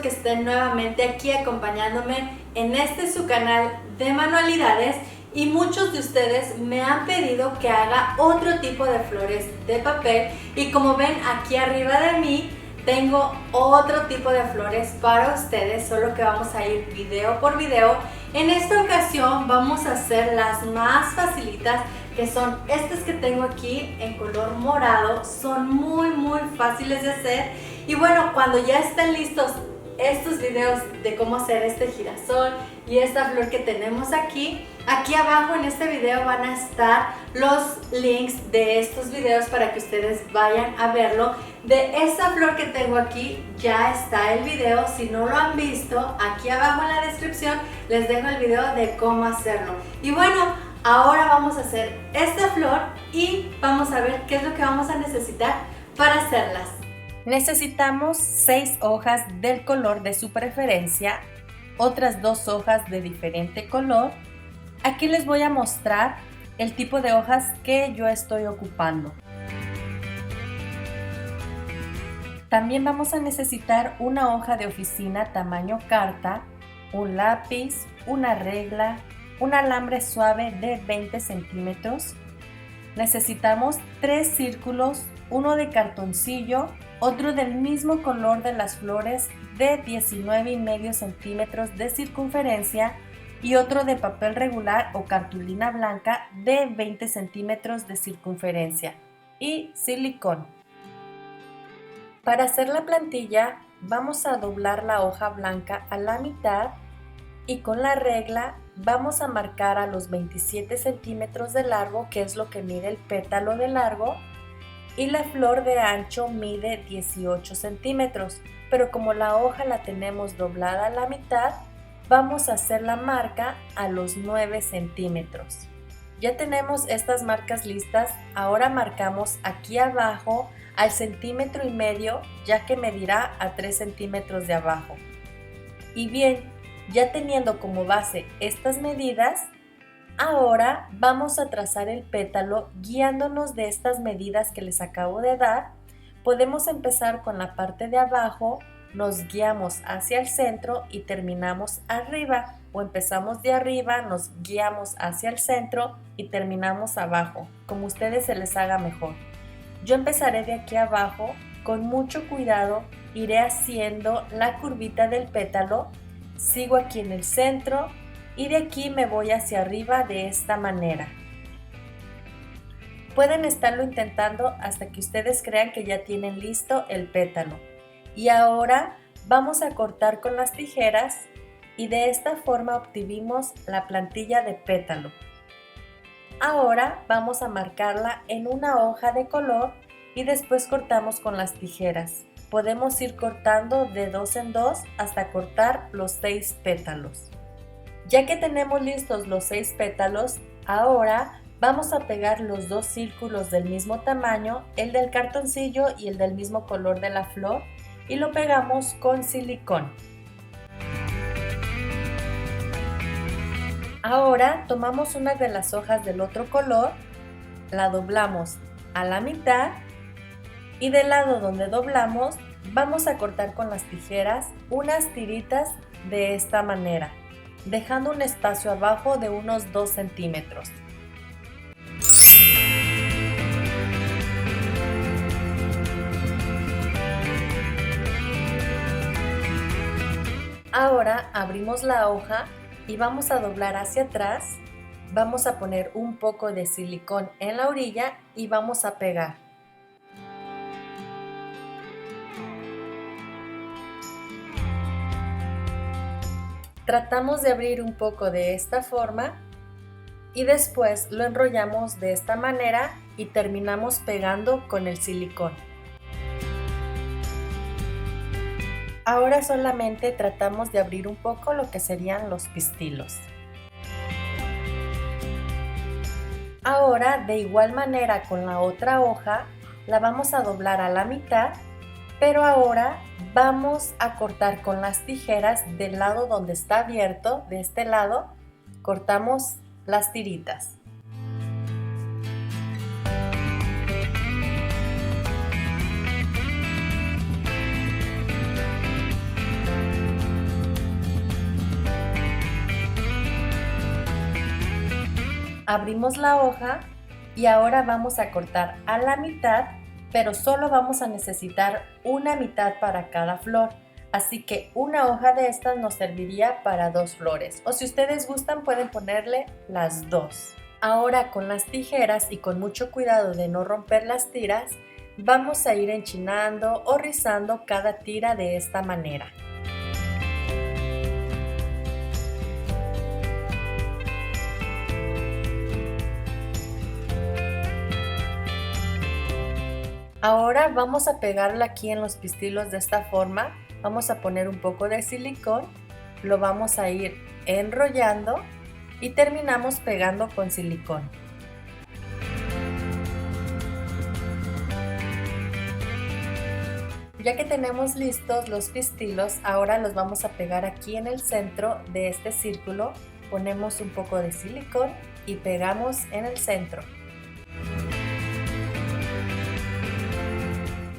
que estén nuevamente aquí acompañándome en este su canal de manualidades, y muchos de ustedes me han pedido que haga otro tipo de flores de papel, y como ven aquí arriba de mí tengo otro tipo de flores para ustedes, solo que vamos a ir video por video. En esta ocasión vamos a hacer las más facilitas, que son estas que tengo aquí en color morado. Son muy fáciles de hacer. Y bueno, cuando ya estén listos estos videos de cómo hacer este girasol y esta flor que tenemos aquí abajo en este video van a estar los links de estos videos para que ustedes vayan a verlo. De esta flor que tengo aquí ya está el video. Si no lo han visto, aquí abajo en la descripción les dejo el video de cómo hacerlo. Y bueno, ahora vamos a hacer esta flor y vamos a ver qué es lo que vamos a necesitar para hacerlas. Necesitamos 6 hojas del color de su preferencia, otras 2 hojas de diferente color. Aquí les voy a mostrar el tipo de hojas que yo estoy ocupando. También vamos a necesitar una hoja de oficina tamaño carta, un lápiz, una regla, un alambre suave de 20 centímetros. Necesitamos 3 círculos, uno de cartoncillo, otro del mismo color de las flores de 19,5 centímetros de circunferencia y otro de papel regular o cartulina blanca de 20 centímetros de circunferencia y silicón. Para hacer la plantilla vamos a doblar la hoja blanca a la mitad y con la regla vamos a marcar a los 27 centímetros de largo, que es lo que mide el pétalo de largo, y la flor de ancho mide 18 centímetros, pero como la hoja la tenemos doblada a la mitad, vamos a hacer la marca a los 9 centímetros. Ya tenemos estas marcas listas. Ahora marcamos aquí abajo al 1,5 centímetros, ya que medirá a 3 centímetros de abajo. Y bien, ya teniendo como base estas medidas, ahora vamos a trazar el pétalo guiándonos de estas medidas que les acabo de dar. Podemos empezar con la parte de abajo, nos guiamos hacia el centro y terminamos arriba, o empezamos de arriba, nos guiamos hacia el centro y terminamos abajo, como a ustedes se les haga mejor. Yo empezaré de aquí abajo, con mucho cuidado iré haciendo la curvita del pétalo, sigo aquí en el centro y de aquí me voy hacia arriba de esta manera. Pueden estarlo intentando hasta que ustedes crean que ya tienen listo el pétalo. Y ahora vamos a cortar con las tijeras y de esta forma obtuvimos la plantilla de pétalo. Ahora vamos a marcarla en una hoja de color y después cortamos con las tijeras. Podemos ir cortando de 2 en 2 hasta cortar los 6 pétalos. Ya que tenemos listos los 6 pétalos, ahora vamos a pegar los 2 círculos del mismo tamaño, el del cartoncillo y el del mismo color de la flor, y lo pegamos con silicón. Ahora tomamos una de las hojas del otro color, la doblamos a la mitad y del lado donde doblamos vamos a cortar con las tijeras unas tiritas de esta manera, dejando un espacio abajo de unos 2 centímetros. Ahora abrimos la hoja y vamos a doblar hacia atrás, vamos a poner un poco de silicón en la orilla y vamos a pegar. Tratamos de abrir un poco de esta forma y después lo enrollamos de esta manera y terminamos pegando con el silicón. Ahora solamente tratamos de abrir un poco lo que serían los pistilos. Ahora, de igual manera con la otra hoja, la vamos a doblar a la mitad, pero ahora vamos a cortar con las tijeras del lado donde está abierto, de este lado, cortamos las tiritas. Abrimos la hoja y ahora vamos a cortar a la mitad, pero solo vamos a necesitar una mitad para cada flor. Así que una hoja de estas nos serviría para 2 flores, o si ustedes gustan pueden ponerle las 2. Ahora con las tijeras y con mucho cuidado de no romper las tiras, vamos a ir enchinando o rizando cada tira de esta manera. Ahora vamos a pegarla aquí en los pistilos de esta forma. Vamos a poner un poco de silicón, lo vamos a ir enrollando y terminamos pegando con silicón. Ya que tenemos listos los pistilos, ahora los vamos a pegar aquí en el centro de este círculo. Ponemos un poco de silicón y pegamos en el centro.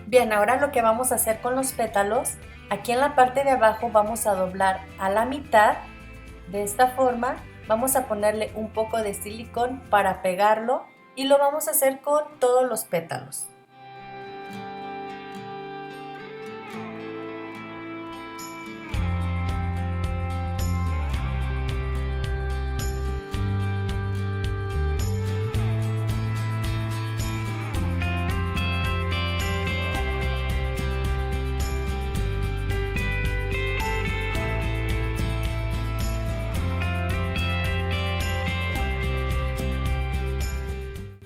Bien, ahora lo que vamos a hacer con los pétalos, aquí en la parte de abajo vamos a doblar a la mitad de esta forma, vamos a ponerle un poco de silicón para pegarlo y lo vamos a hacer con todos los pétalos.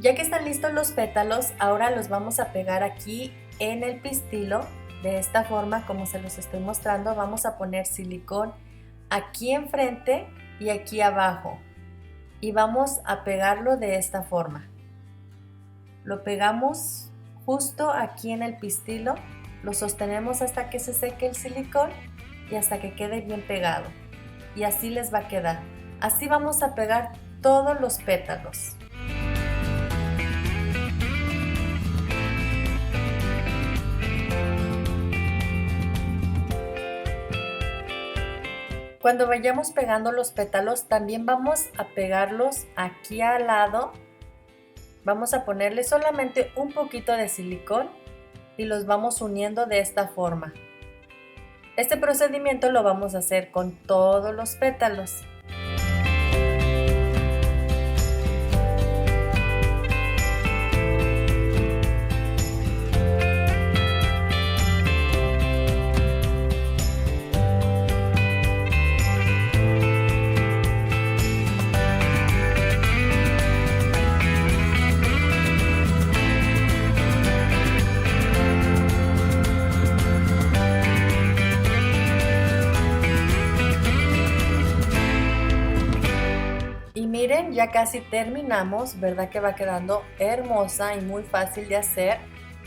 Ya que están listos los pétalos, ahora los vamos a pegar aquí en el pistilo. De esta forma, como se los estoy mostrando, vamos a poner silicón aquí enfrente y aquí abajo. Y vamos a pegarlo de esta forma. Lo pegamos justo aquí en el pistilo, lo sostenemos hasta que se seque el silicón y hasta que quede bien pegado. Y así les va a quedar. Así vamos a pegar todos los pétalos. Cuando vayamos pegando los pétalos, también vamos a pegarlos aquí al lado. Vamos a ponerle solamente un poquito de silicón y los vamos uniendo de esta forma. Este procedimiento lo vamos a hacer con todos los pétalos. Miren, ya casi terminamos, ¿verdad que va quedando hermosa y muy fácil de hacer?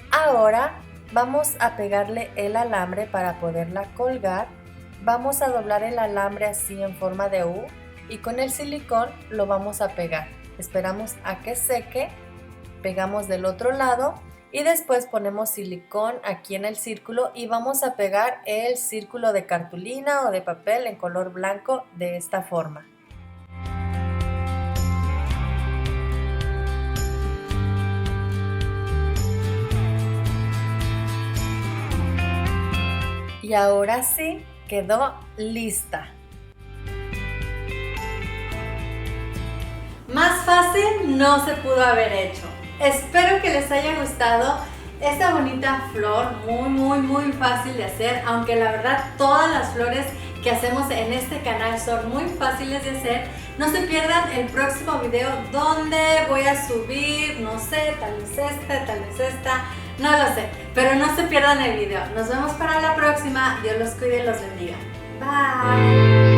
Ahora vamos a pegarle el alambre para poderla colgar. Vamos a doblar el alambre así en forma de U y con el silicón lo vamos a pegar. Esperamos a que seque, pegamos del otro lado y después ponemos silicón aquí en el círculo y vamos a pegar el círculo de cartulina o de papel en color blanco de esta forma. Y ahora sí, quedó lista. Más fácil no se pudo haber hecho. Espero que les haya gustado esta bonita flor, muy fácil de hacer, aunque la verdad todas las flores que hacemos en este canal son muy fáciles de hacer. No se pierdan el próximo video donde voy a subir, no sé, tal vez esta, no lo sé, pero no se pierdan el video. Nos vemos para la próxima. Dios los cuide y los bendiga. Bye.